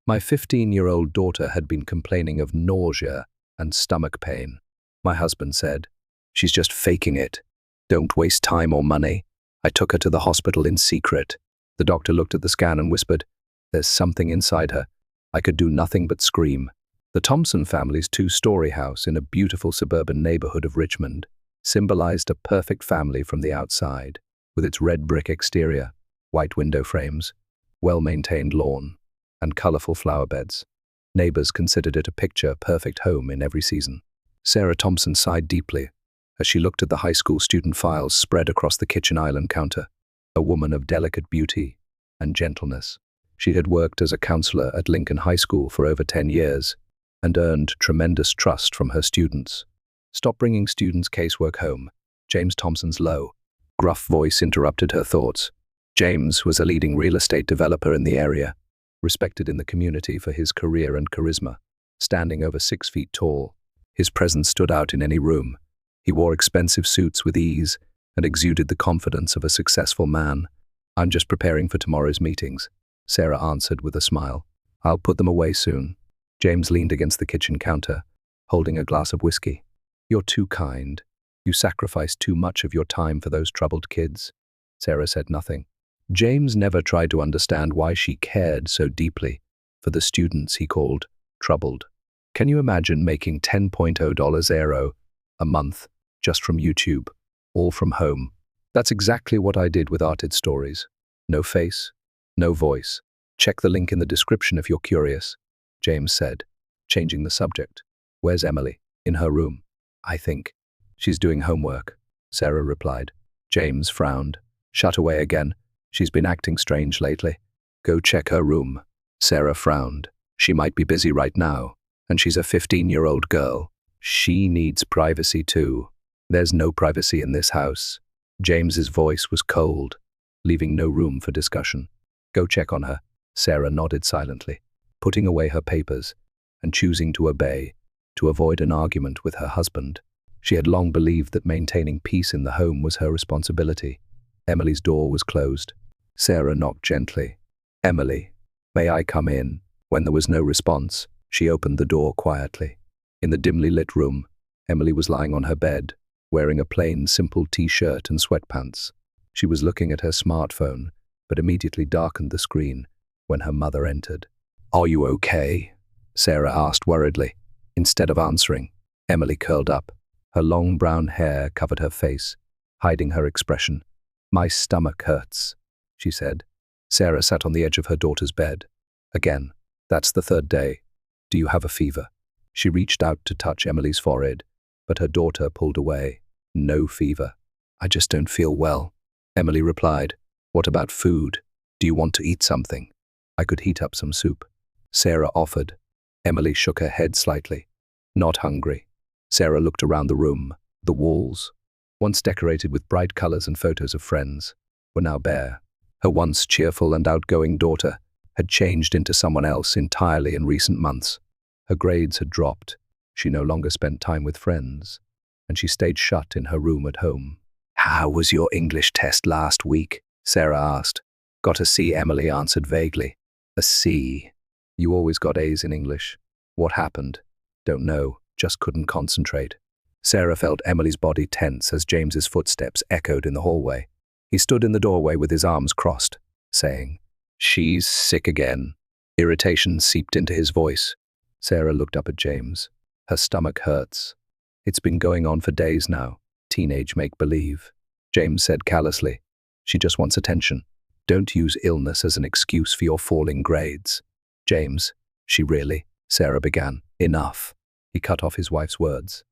My 15-year-old daughter had been complaining of nausea and stomach pain. My husband said, "She's just faking it. Don't waste time or money." I took her to the hospital in secret. The doctor looked at the scan and whispered, "There's something inside her." I could do nothing but scream. The Thompson family's two-story house in a beautiful suburban neighborhood of Richmond symbolized a perfect family from the outside, with its red brick exterior, white window frames, well-maintained lawn, and colorful flower beds. Neighbors considered it a picture-perfect home in every season. Sarah Thompson sighed deeply as she looked at the high school student files spread across the kitchen island counter. A woman of delicate beauty and gentleness. She had worked as a counselor at Lincoln High School for over 10 years and earned tremendous trust from her students. "Stop bringing students' casework home." James Thompson's low, gruff voice interrupted her thoughts. James was a leading real estate developer in the area, respected in the community for his career and charisma. Standing over 6 feet tall, his presence stood out in any room. He wore expensive suits with ease and exuded the confidence of a successful man. "I'm just preparing for tomorrow's meetings," Sarah answered with a smile. "I'll put them away soon." James leaned against the kitchen counter, holding a glass of whiskey. "You're too kind. You sacrifice too much of your time for those troubled kids." Sarah said nothing. James never tried to understand why she cared so deeply for the students he called troubled. Can you imagine making $10.0 a month just from YouTube, all from home? That's exactly what I did with Arted Stories. No face, no voice. Check the link in the description if you're curious, James said, changing the subject. "Where's Emily?" "In her room, I think." "She's doing homework," Sarah replied. James frowned. "Shut away again. She's been acting strange lately." "Go check her room." Sarah frowned. "She might be busy right now, and she's a 15-year-old girl. She needs privacy too." "There's no privacy in this house." James's voice was cold, leaving no room for discussion. "Go check on her." Sarah nodded silently, putting away her papers and choosing to obey to avoid an argument with her husband. She had long believed that maintaining peace in the home was her responsibility. Emily's door was closed. Sarah knocked gently. "Emily, may I come in?" When there was no response, she opened the door quietly. In the dimly lit room, Emily was lying on her bed, wearing a plain, simple t-shirt and sweatpants. She was looking at her smartphone, but immediately darkened the screen when her mother entered. "Are you okay?" Sarah asked worriedly. Instead of answering, Emily curled up. Her long brown hair covered her face, hiding her expression. "My stomach hurts," she said. Sarah sat on the edge of her daughter's bed. "Again, that's the third day. Do you have a fever?" She reached out to touch Emily's forehead, but her daughter pulled away. "No fever. I just don't feel well." Emily replied, "What about food? Do you want to eat something? I could heat up some soup." Sarah offered. Emily shook her head slightly. "Not hungry." Sarah looked around the room. The walls, once decorated with bright colors and photos of friends, were now bare. Her once cheerful and outgoing daughter had changed into someone else entirely in recent months. Her grades had dropped. She no longer spent time with friends, and she stayed shut in her room at home. "How was your English test last week?" Sarah asked. "Got a C," Emily answered vaguely. "A C? You always got A's in English. What happened?" "Don't know, just couldn't concentrate." Sarah felt Emily's body tense as James's footsteps echoed in the hallway. He stood in the doorway with his arms crossed, saying, "She's sick again." Irritation seeped into his voice. Sarah looked up at James. "Her stomach hurts. It's been going on for days now. Teenage make-believe." James said callously, "She just wants attention. Don't use illness as an excuse for your falling grades." "James, she really?" Sarah began. "Enough." He cut off his wife's words.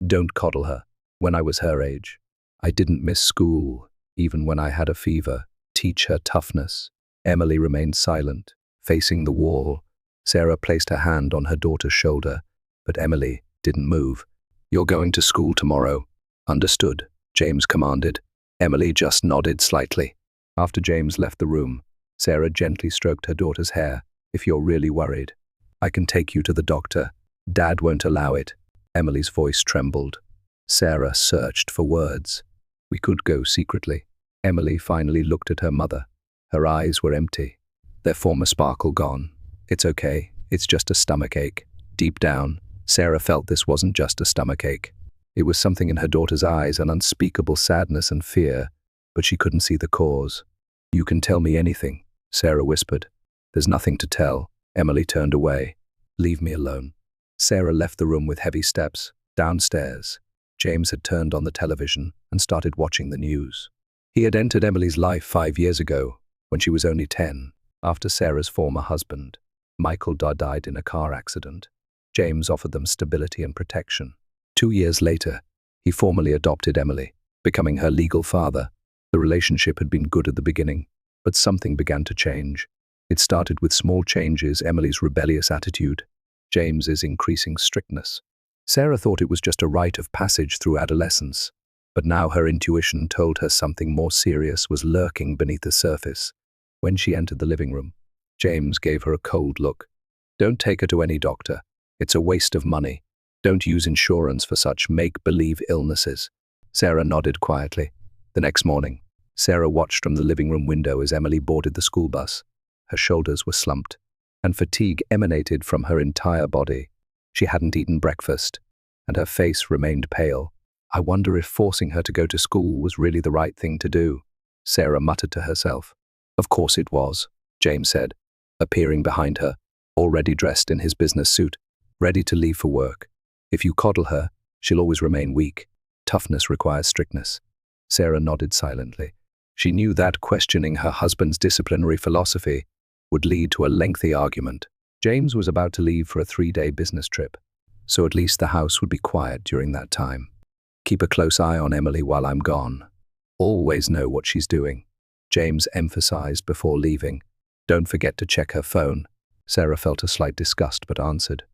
"Don't coddle her. When I was her age, I didn't miss school, even when I had a fever. Teach her toughness." Emily remained silent, facing the wall. Sarah placed her hand on her daughter's shoulder, but Emily didn't move. "You're going to school tomorrow." "Understood," James commanded. Emily just nodded slightly. After James left the room, Sarah gently stroked her daughter's hair. "If you're really worried, I can take you to the doctor. Dad won't allow it." Emily's voice trembled. Sarah searched for words. "We could go secretly." Emily finally looked at her mother. Her eyes were empty, their former sparkle gone. It's okay. It's just a stomachache. Deep down, Sarah felt this wasn't just a stomachache. It was something in her daughter's eyes, an unspeakable sadness and fear, but she couldn't see the cause. "You can tell me anything," Sarah whispered. "There's nothing to tell." Emily turned away. "Leave me alone." Sarah left the room with heavy steps. Downstairs, James had turned on the television and started watching the news. He had entered Emily's life 5 years ago, when she was only 10, after Sarah's former husband, Michael, died in a car accident. James offered them stability and protection. 2 years later, he formally adopted Emily, becoming her legal father. The relationship had been good at the beginning, but something began to change. It started with small changes: Emily's rebellious attitude, James's increasing strictness. Sarah thought it was just a rite of passage through adolescence, but now her intuition told her something more serious was lurking beneath the surface. When she entered the living room, James gave her a cold look. "Don't take her to any doctor. It's a waste of money. Don't use insurance for such make-believe illnesses." Sarah nodded quietly. The next morning, Sarah watched from the living room window as Emily boarded the school bus. Her shoulders were slumped, and fatigue emanated from her entire body. She hadn't eaten breakfast, and her face remained pale. "I wonder if forcing her to go to school was really the right thing to do," Sarah muttered to herself. "Of course it was," James said, appearing behind her, already dressed in his business suit, ready to leave for work. "If you coddle her, she'll always remain weak. Toughness requires strictness." Sarah nodded silently. She knew that questioning her husband's disciplinary philosophy would lead to a lengthy argument. James was about to leave for a 3-day business trip, so at least the house would be quiet during that time. "Keep a close eye on Emily while I'm gone. Always know what she's doing," James emphasized before leaving. "Don't forget to check her phone." Sarah felt a slight disgust but answered,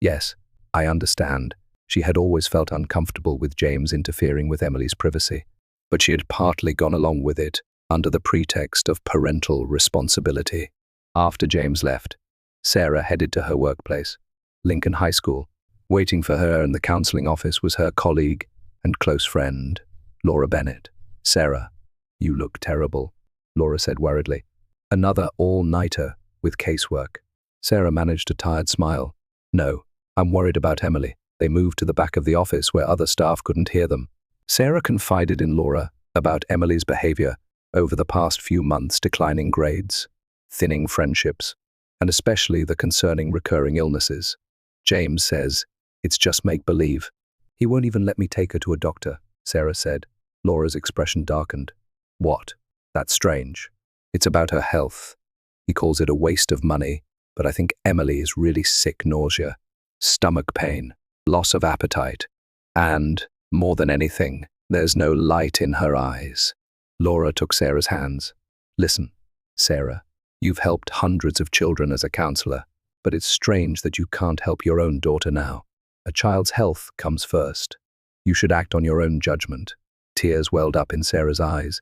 "Yes, I understand." She had always felt uncomfortable with James interfering with Emily's privacy, but she had partly gone along with it under the pretext of parental responsibility. After James left, Sarah headed to her workplace, Lincoln High School. Waiting for her in the counseling office was her colleague and close friend, Laura Bennett. "Sarah, you look terrible," Laura said worriedly. "Another all-nighter with casework." Sarah managed a tired smile. "No, I'm worried about Emily. They moved to the back of the office where other staff couldn't hear them." Sarah confided in Laura about Emily's behavior over the past few months: declining grades, thinning friendships, and especially the concerning recurring illnesses. "James says it's just make-believe. He won't even let me take her to a doctor," Sarah said. Laura's expression darkened. "What? That's strange. It's about her health. He calls it a waste of money, but I think Emily is really sick: nausea, stomach pain, loss of appetite, and, more than anything, there's no light in her eyes." Laura took Sarah's hands. "Listen, Sarah, you've helped hundreds of children as a counselor, but it's strange that you can't help your own daughter now. A child's health comes first. You should act on your own judgment." Tears welled up in Sarah's eyes.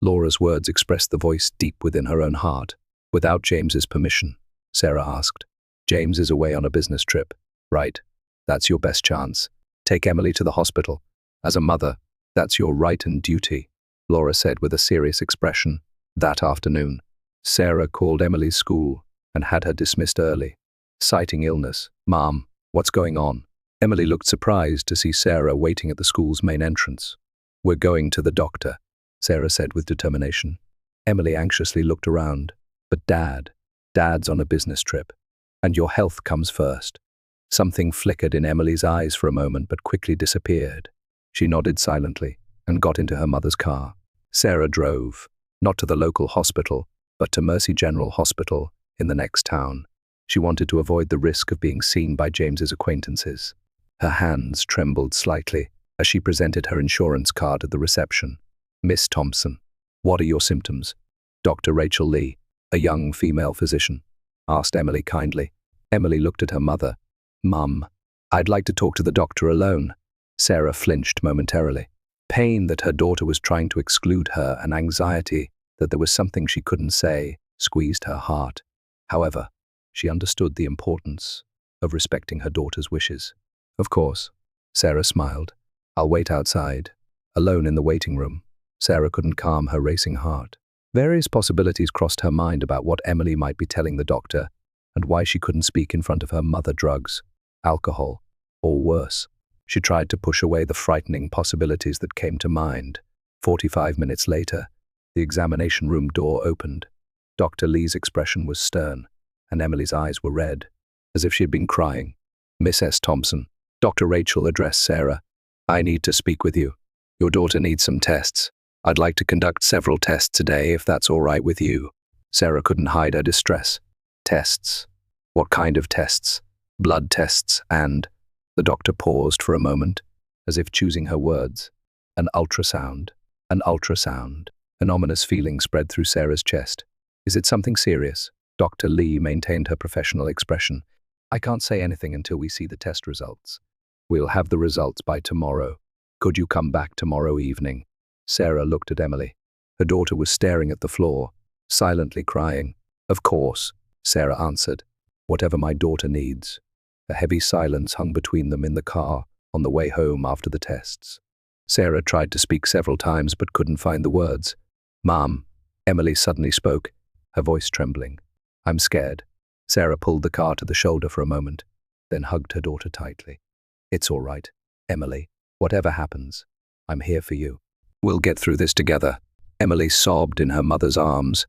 Laura's words expressed the voice deep within her own heart. "Without James's permission?" Sarah asked. "James is away on a business trip." "Right. That's your best chance. Take Emily to the hospital. As a mother, that's your right and duty," Laura said with a serious expression. That afternoon, Sarah called Emily's school and had her dismissed early, citing illness. "Mom, what's going on?" Emily looked surprised to see Sarah waiting at the school's main entrance. "We're going to the doctor," Sarah said with determination. Emily anxiously looked around. "But Dad's on a business trip, and your health comes first." Something flickered in Emily's eyes for a moment but quickly disappeared. She nodded silently and got into her mother's car. Sarah drove, not to the local hospital, but to Mercy General Hospital in the next town. She wanted to avoid the risk of being seen by James's acquaintances. Her hands trembled slightly as she presented her insurance card at the reception. "Miss Thompson, what are your symptoms?" Dr. Rachel Lee, a young female physician, asked Emily kindly. Emily looked at her mother. "Mum, I'd like to talk to the doctor alone." Sarah flinched momentarily. Pain that her daughter was trying to exclude her and anxiety that there was something she couldn't say squeezed her heart. However, she understood the importance of respecting her daughter's wishes. "Of course," Sarah smiled. "I'll wait outside." Alone in the waiting room, Sarah couldn't calm her racing heart. Various possibilities crossed her mind about what Emily might be telling the doctor, and why she couldn't speak in front of her mother. Drugs, alcohol, or worse. She tried to push away the frightening possibilities that came to mind. 45 minutes later, the examination room door opened. Dr. Lee's expression was stern, and Emily's eyes were red, as if she had been crying. Miss S. Thompson, Dr. Rachel addressed Sarah. I need to speak with you. Your daughter needs some tests. I'd like to conduct several tests today, if that's all right with you. Sarah couldn't hide her distress. Tests? What kind of tests? Blood tests and… The doctor paused for a moment, as if choosing her words. An ultrasound. An ultrasound. An ominous feeling spread through Sarah's chest. Is it something serious? Dr. Lee maintained her professional expression. I can't say anything until we see the test results. We'll have the results by tomorrow. Could you come back tomorrow evening? Sarah looked at Emily. Her daughter was staring at the floor, silently crying. Of course, Sarah answered. Whatever my daughter needs. A heavy silence hung between them in the car on the way home after the tests. Sarah tried to speak several times but couldn't find the words. Mom, Emily suddenly spoke, her voice trembling. I'm scared. Sarah pulled the car to the shoulder for a moment, then hugged her daughter tightly. It's all right, Emily. Whatever happens, I'm here for you. We'll get through this together. Emily sobbed in her mother's arms.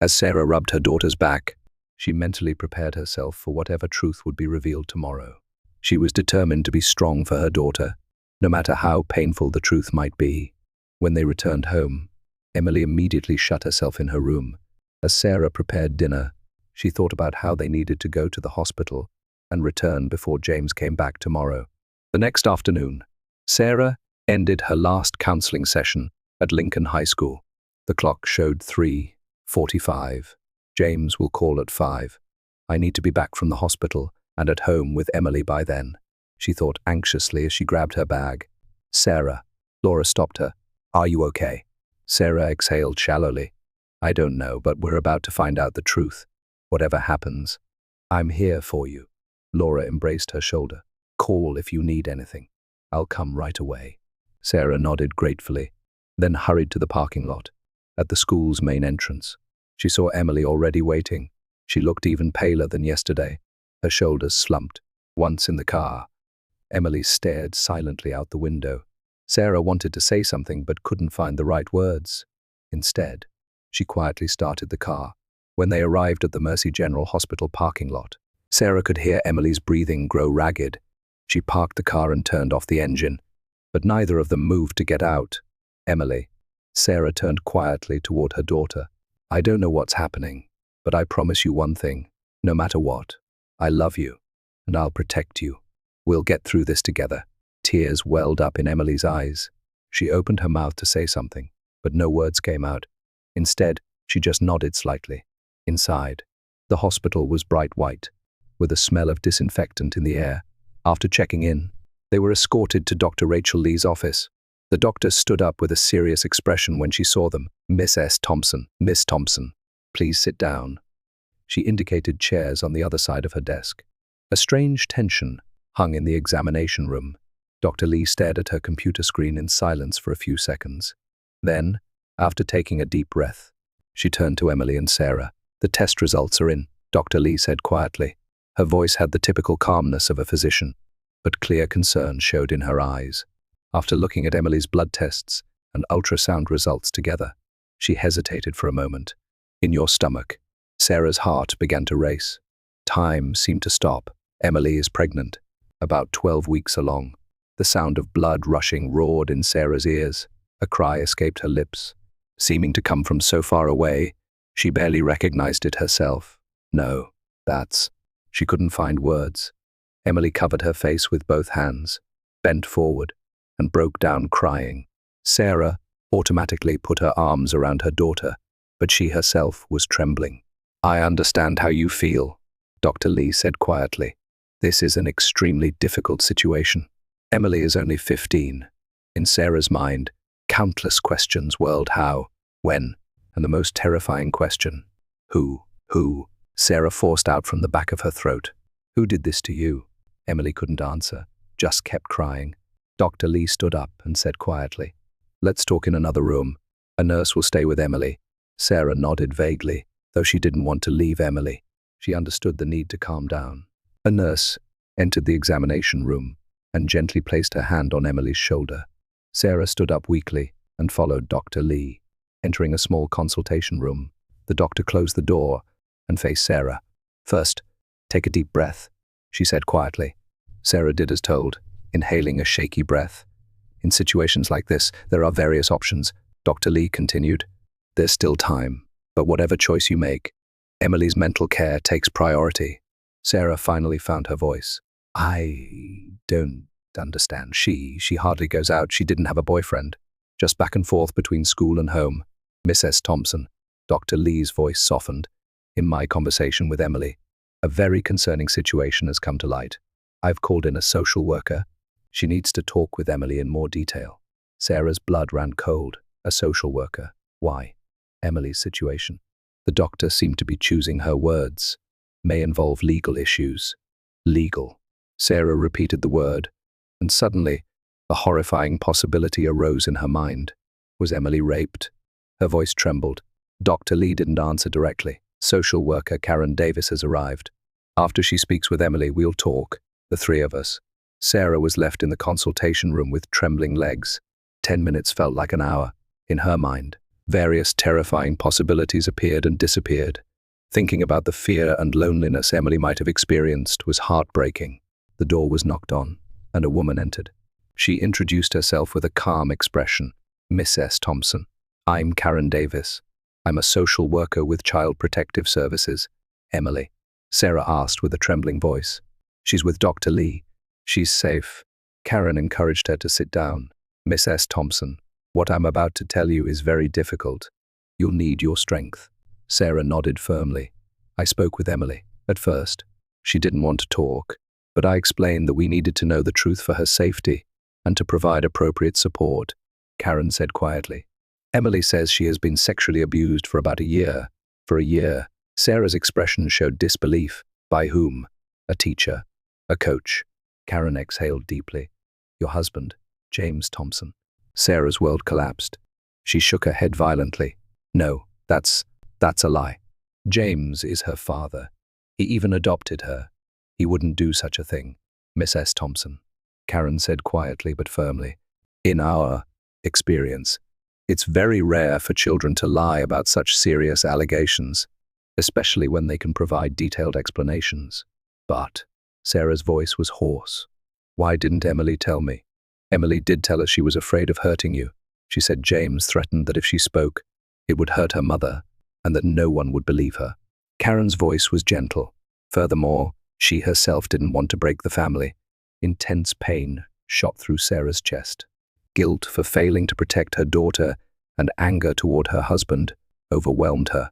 As Sarah rubbed her daughter's back, she mentally prepared herself for whatever truth would be revealed tomorrow. She was determined to be strong for her daughter, no matter how painful the truth might be. When they returned home, Emily immediately shut herself in her room. As Sarah prepared dinner, she thought about how they needed to go to the hospital and return before James came back tomorrow. The next afternoon, Sarah ended her last counseling session at Lincoln High School. The clock showed 3:45. James will call at 5. I need to be back from the hospital and at home with Emily by then, she thought anxiously as she grabbed her bag. Sarah, Laura stopped her. Are you okay? Sarah exhaled shallowly. I don't know, but we're about to find out the truth. Whatever happens, I'm here for you. Laura embraced her shoulder. Call if you need anything. I'll come right away. Sarah nodded gratefully, then hurried to the parking lot. At the school's main entrance, she saw Emily already waiting. She looked even paler than yesterday. Her shoulders slumped. Once in the car, Emily stared silently out the window. Sarah wanted to say something but couldn't find the right words. Instead, she quietly started the car. When they arrived at the Mercy General Hospital parking lot, Sarah could hear Emily's breathing grow ragged. She parked the car and turned off the engine, but neither of them moved to get out. Emily. Sarah turned quietly toward her daughter. I don't know what's happening, but I promise you one thing. No matter what, I love you, and I'll protect you. We'll get through this together. Tears welled up in Emily's eyes. She opened her mouth to say something, but no words came out. Instead, she just nodded slightly. Inside, the hospital was bright white, with a smell of disinfectant in the air. After checking in, they were escorted to Dr. Rachel Lee's office. The doctor stood up with a serious expression when she saw them. Miss S. Thompson, Miss Thompson, please sit down. She indicated chairs on the other side of her desk. A strange tension hung in the examination room. Dr. Lee stared at her computer screen in silence for a few seconds. Then, after taking a deep breath, she turned to Emily and Sarah. The test results are in, Dr. Lee said quietly. Her voice had the typical calmness of a physician, but clear concern showed in her eyes. After looking at Emily's blood tests and ultrasound results together, she hesitated for a moment. In your stomach, Sarah's heart began to race. Time seemed to stop. Emily is pregnant, about 12 weeks along. The sound of blood rushing roared in Sarah's ears. A cry escaped her lips, seeming to come from so far away, she barely recognized it herself. No, that's… She couldn't find words. Emily covered her face with both hands, bent forward, and broke down crying. Sarah automatically put her arms around her daughter, but she herself was trembling. I understand how you feel, Dr. Lee said quietly. This is an extremely difficult situation. Emily is only 15. In Sarah's mind, countless questions whirled: how, when, and the most terrifying question, who? Sarah forced out from the back of her throat. Who did this to you? Emily couldn't answer, just kept crying. Dr. Lee stood up and said quietly, let's talk in another room. A nurse will stay with Emily. Sarah nodded vaguely, though she didn't want to leave Emily. She understood the need to calm down. A nurse entered the examination room and gently placed her hand on Emily's shoulder. Sarah stood up weakly and followed Dr. Lee. Entering a small consultation room, the doctor closed the door and faced Sarah. "First, take a deep breath," she said quietly. Sarah did as told, inhaling a shaky breath. "In situations like this, there are various options," Dr. Lee continued. "There's still time, but whatever choice you make, Emily's mental care takes priority." Sarah finally found her voice. "I don't understand. She hardly goes out. She didn't have a boyfriend. Just back and forth between school and home." "Mrs. Thompson," Dr. Lee's voice softened. "In my conversation with Emily, a very concerning situation has come to light. I've called in a social worker. She needs to talk with Emily in more detail." Sarah's blood ran cold. A social worker? Why? Emily's situation. The doctor seemed to be choosing her words. May involve legal issues. Legal. Sarah repeated the word, and suddenly, a horrifying possibility arose in her mind. Was Emily raped? Her voice trembled. Dr. Lee didn't answer directly. "Social worker Karen Davis has arrived. After she speaks with Emily, we'll talk, the three of us." Sarah was left in the consultation room with trembling legs. 10 minutes felt like an hour. In her mind, various terrifying possibilities appeared and disappeared. Thinking about the fear and loneliness Emily might have experienced was heartbreaking. The door was knocked on, and a woman entered. She introduced herself with a calm expression. "Mrs. Thompson, I'm Karen Davis. I'm a social worker with Child Protective Services." "Emily?" Sarah asked with a trembling voice. "She's with Dr. Lee. She's safe." Karen encouraged her to sit down. "Mrs. Thompson, what I'm about to tell you is very difficult. You'll need your strength." Sarah nodded firmly. "I spoke with Emily. At first, she didn't want to talk, but I explained that we needed to know the truth for her safety and to provide appropriate support." Karen said quietly. "Emily says she has been sexually abused for about a year." "For a year?" Sarah's expression showed disbelief. "By whom? A teacher? A coach?" Karen exhaled deeply. "Your husband, James Thompson." Sarah's world collapsed. She shook her head violently. "No, that's a lie. James is her father. He even adopted her. He wouldn't do such a thing." "Mrs. Thompson," Karen said quietly but firmly, "in our experience, it's very rare for children to lie about such serious allegations, especially when they can provide detailed explanations." "But," Sarah's voice was hoarse, "why didn't Emily tell me?" "Emily did tell us she was afraid of hurting you. She said James threatened that if she spoke, it would hurt her mother, and that no one would believe her." Karen's voice was gentle. Furthermore, she herself didn't want to break the family. Intense pain shot through Sarah's chest. Guilt for failing to protect her daughter and anger toward her husband overwhelmed her.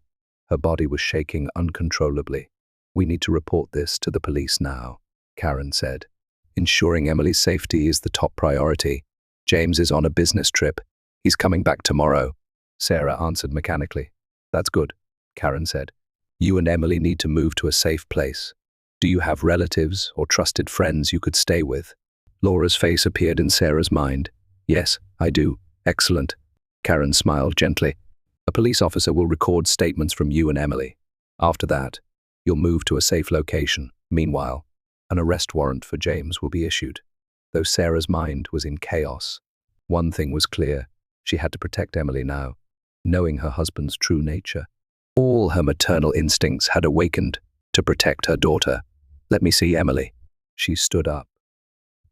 Her body was shaking uncontrollably. "We need to report this to the police now," Karen said. "Ensuring Emily's safety is the top priority. James is on a business trip. He's coming back tomorrow." Sarah answered mechanically. "That's good," Karen said. "You and Emily need to move to a safe place. Do you have relatives or trusted friends you could stay with?" Laura's face appeared in Sarah's mind. "Yes, I do." "Excellent." Karen smiled gently. "A police officer will record statements from you and Emily. After that, you'll move to a safe location. Meanwhile, an arrest warrant for James will be issued." Though Sarah's mind was in chaos, one thing was clear. She had to protect Emily now. Knowing her husband's true nature, all her maternal instincts had awakened to protect her daughter. "Let me see Emily." She stood up.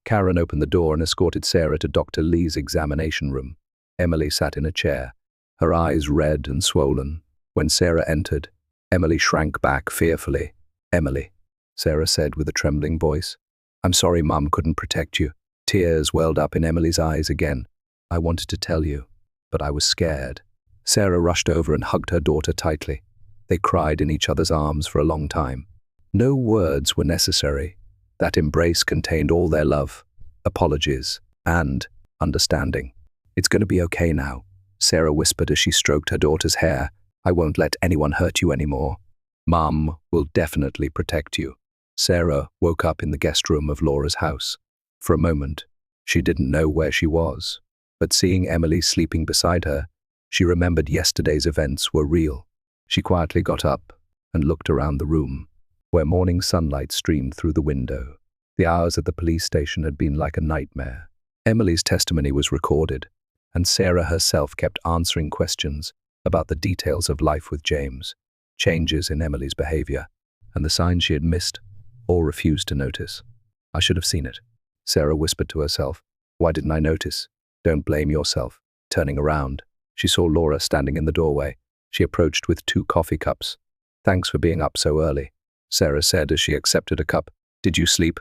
Karen opened the door and escorted Sarah to Dr. Lee's examination room. Emily sat in a chair, her eyes red and swollen. When Sarah entered, Emily shrank back fearfully. "Emily," Sarah said with a trembling voice. "I'm sorry Mum couldn't protect you." Tears welled up in Emily's eyes again. "I wanted to tell you, but I was scared." Sarah rushed over and hugged her daughter tightly. They cried in each other's arms for a long time. No words were necessary. That embrace contained all their love, apologies, and understanding. "It's going to be okay now," Sarah whispered as she stroked her daughter's hair. "I won't let anyone hurt you anymore. Mum will definitely protect you." Sarah woke up in the guest room of Laura's house. For a moment, she didn't know where she was, but seeing Emily sleeping beside her, she remembered yesterday's events were real. She quietly got up and looked around the room. where morning sunlight streamed through the window. The hours at the police station had been like a nightmare. Emily's testimony was recorded, and Sarah herself kept answering questions about the details of life with James, changes in Emily's behavior, and the signs she had missed or refused to notice. I should have seen it, Sarah whispered to herself. Why didn't I notice? Don't blame yourself. Turning around, she saw Laura standing in the doorway. She approached with 2 coffee cups. Thanks for being up so early, Sarah said as she accepted a cup. Did you sleep?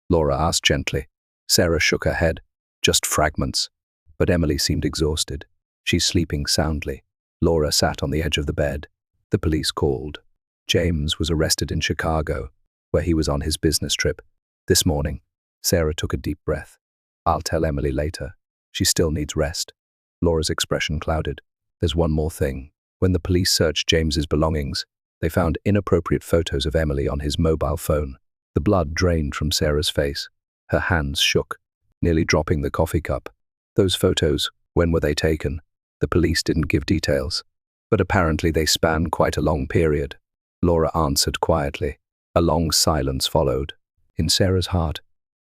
Laura asked gently. Sarah shook her head. Just fragments. But Emily seemed exhausted. She's sleeping soundly. Laura sat on the edge of the bed. The police called. James was arrested in Chicago, where he was on his business trip. This morning, Sarah took a deep breath. I'll tell Emily later. She still needs rest. Laura's expression clouded. There's one more thing. When the police searched James's belongings, they found inappropriate photos of Emily on his mobile phone. The blood drained from Sarah's face. Her hands shook, nearly dropping the coffee cup. Those photos, when were they taken? The police didn't give details, but apparently they spanned quite a long period. Laura answered quietly. A long silence followed. In Sarah's heart,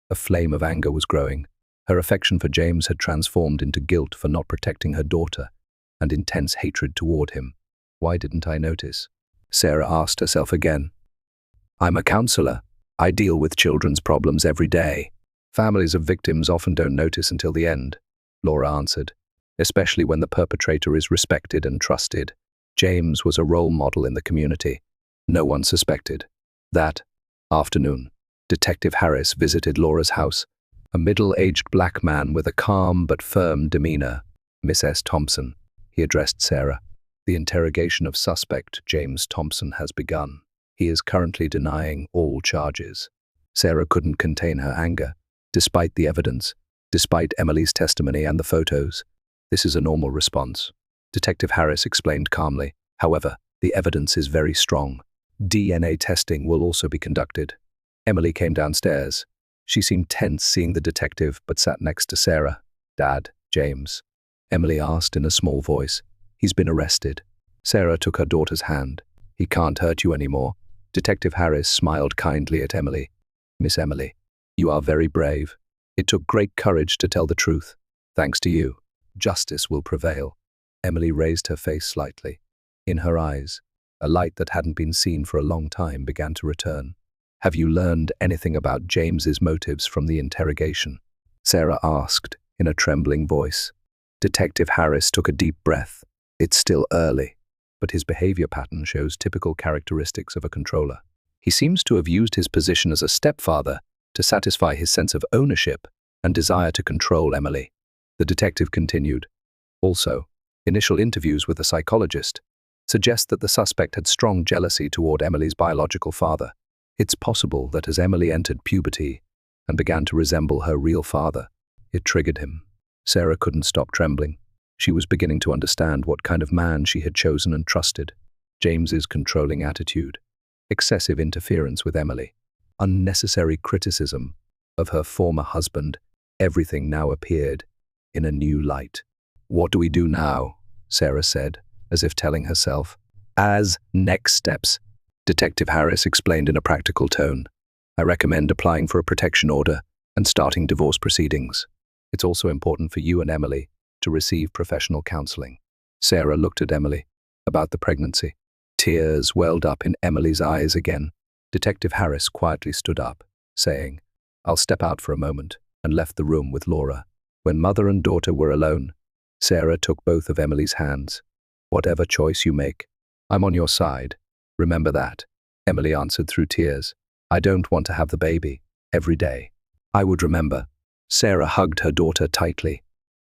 a flame of anger was growing. Her affection for James had transformed into guilt for not protecting her daughter and intense hatred toward him. Why didn't I notice? Sarah asked herself again. I'm a counselor. I deal with children's problems every day. Families of victims often don't notice until the end, Laura answered, especially when the perpetrator is respected and trusted. James was a role model in the community. No one suspected. That afternoon, Detective Harris visited Laura's house, a middle-aged black man with a calm but firm demeanor. Miss S. Thompson, he addressed Sarah. The interrogation of suspect James Thompson has begun. He is currently denying all charges. Sarah couldn't contain her anger, despite the evidence, despite Emily's testimony and the photos. This is a normal response, Detective Harris explained calmly. However, the evidence is very strong. DNA testing will also be conducted. Emily came downstairs. She seemed tense seeing the detective, but sat next to Sarah. Dad, James, Emily asked in a small voice. He's been arrested. Sarah took her daughter's hand. He can't hurt you anymore. Detective Harris smiled kindly at Emily. Miss Emily, you are very brave. It took great courage to tell the truth. Thanks to you, justice will prevail. Emily raised her face slightly. In her eyes, a light that hadn't been seen for a long time began to return. Have you learned anything about James's motives from the interrogation? Sarah asked in a trembling voice. Detective Harris took a deep breath. It's still early, but his behavior pattern shows typical characteristics of a controller. He seems to have used his position as a stepfather to satisfy his sense of ownership and desire to control Emily. The detective continued. Also, initial interviews with a psychologist suggest that the suspect had strong jealousy toward Emily's biological father. It's possible that as Emily entered puberty and began to resemble her real father, it triggered him. Sarah couldn't stop trembling. She was beginning to understand what kind of man she had chosen and trusted. James's controlling attitude, excessive interference with Emily, unnecessary criticism of her former husband, everything now appeared in a new light. What do we do now? Sarah said, as if telling herself. As next steps, Detective Harris explained in a practical tone. I recommend applying for a protection order and starting divorce proceedings. It's also important for you and Emily to receive professional counseling. Sarah looked at Emily about the pregnancy. Tears welled up in Emily's eyes again. Detective Harris quietly stood up, saying, I'll step out for a moment, and left the room with Laura. When mother and daughter were alone, Sarah took both of Emily's hands. Whatever choice you make, I'm on your side. Remember that, Emily answered through tears. I don't want to have the baby every day. I would remember. Sarah hugged her daughter tightly.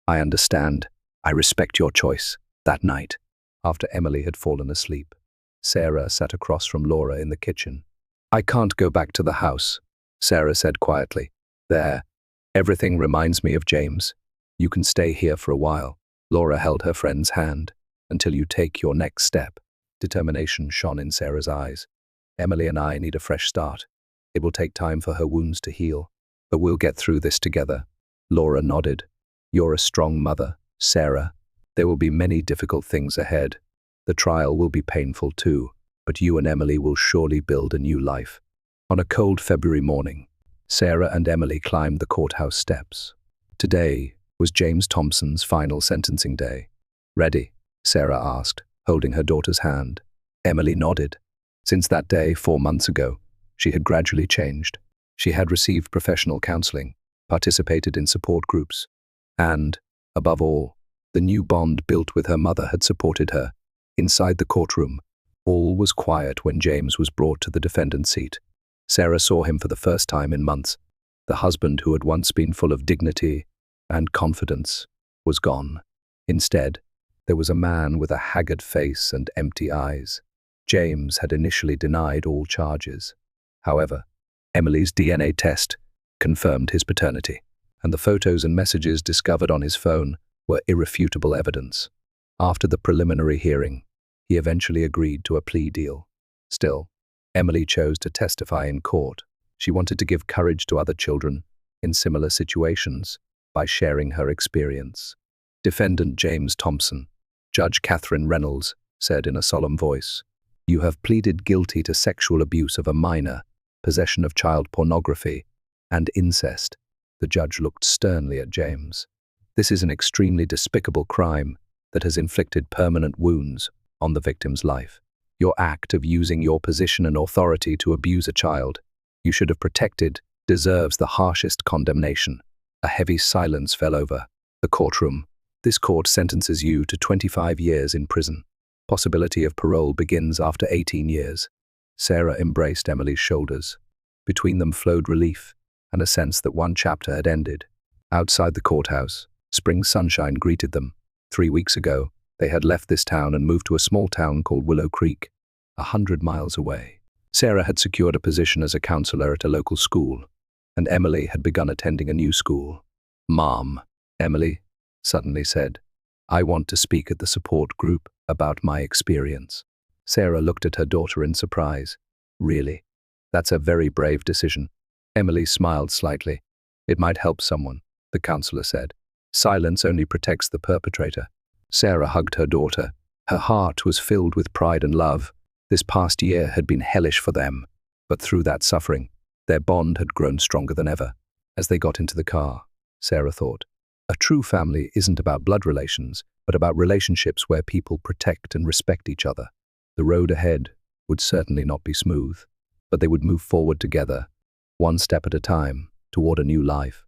I understand. I respect your choice. That night, after Emily had fallen asleep, Sarah sat across from Laura in the kitchen. I can't go back to the house, Sarah said quietly. There, everything reminds me of James. You can stay here for a while. Laura held her friend's hand. Until you take your next step. Determination shone in Sarah's eyes. Emily and I need a fresh start. It will take time for her wounds to heal, but we'll get through this together. Laura nodded. You're a strong mother, Sarah. There will be many difficult things ahead. The trial will be painful too, but you and Emily will surely build a new life. On a cold February morning, Sarah and Emily climbed the courthouse steps. Today was James Thompson's final sentencing day. "Ready?" Sarah asked, holding her daughter's hand. Emily nodded. Since that day, 4 months ago, she had gradually changed. She had received professional counseling, participated in support groups, and, above all, the new bond built with her mother had supported her. Inside the courtroom, all was quiet when James was brought to the defendant's seat. Sarah saw him for the first time in months. The husband who had once been full of dignity and confidence was gone. Instead, there was a man with a haggard face and empty eyes. James had initially denied all charges. However, Emily's DNA test confirmed his paternity, and the photos and messages discovered on his phone were irrefutable evidence. After the preliminary hearing, he eventually agreed to a plea deal. Still, Emily chose to testify in court. She wanted to give courage to other children in similar situations by sharing her experience. Defendant James Thompson, Judge Catherine Reynolds, said in a solemn voice, "You have pleaded guilty to sexual abuse of a minor, possession of child pornography, and incest." The judge looked sternly at James. "This is an extremely despicable crime that has inflicted permanent wounds on the victim's life. Your act of using your position and authority to abuse a child you should have protected deserves the harshest condemnation." A heavy silence fell over the courtroom. "This court sentences you to 25 years in prison. Possibility of parole begins after 18 years. Sarah embraced Emily's shoulders. Between them flowed relief and a sense that one chapter had ended. Outside the courthouse, spring sunshine greeted them. 3 weeks ago, they had left this town and moved to a small town called Willow Creek, 100 miles away. Sarah had secured a position as a counselor at a local school, and Emily had begun attending a new school. "Mom," Emily suddenly said, "I want to speak at the support group about my experience." Sarah looked at her daughter in surprise. "Really? That's a very brave decision." Emily smiled slightly. "It might help someone," the counselor said. "Silence only protects the perpetrator." Sarah hugged her daughter. Her heart was filled with pride and love. This past year had been hellish for them, but through that suffering, their bond had grown stronger than ever. As they got into the car, Sarah thought, a true family isn't about blood relations, but about relationships where people protect and respect each other. The road ahead would certainly not be smooth, but they would move forward together, one step at a time, toward a new life.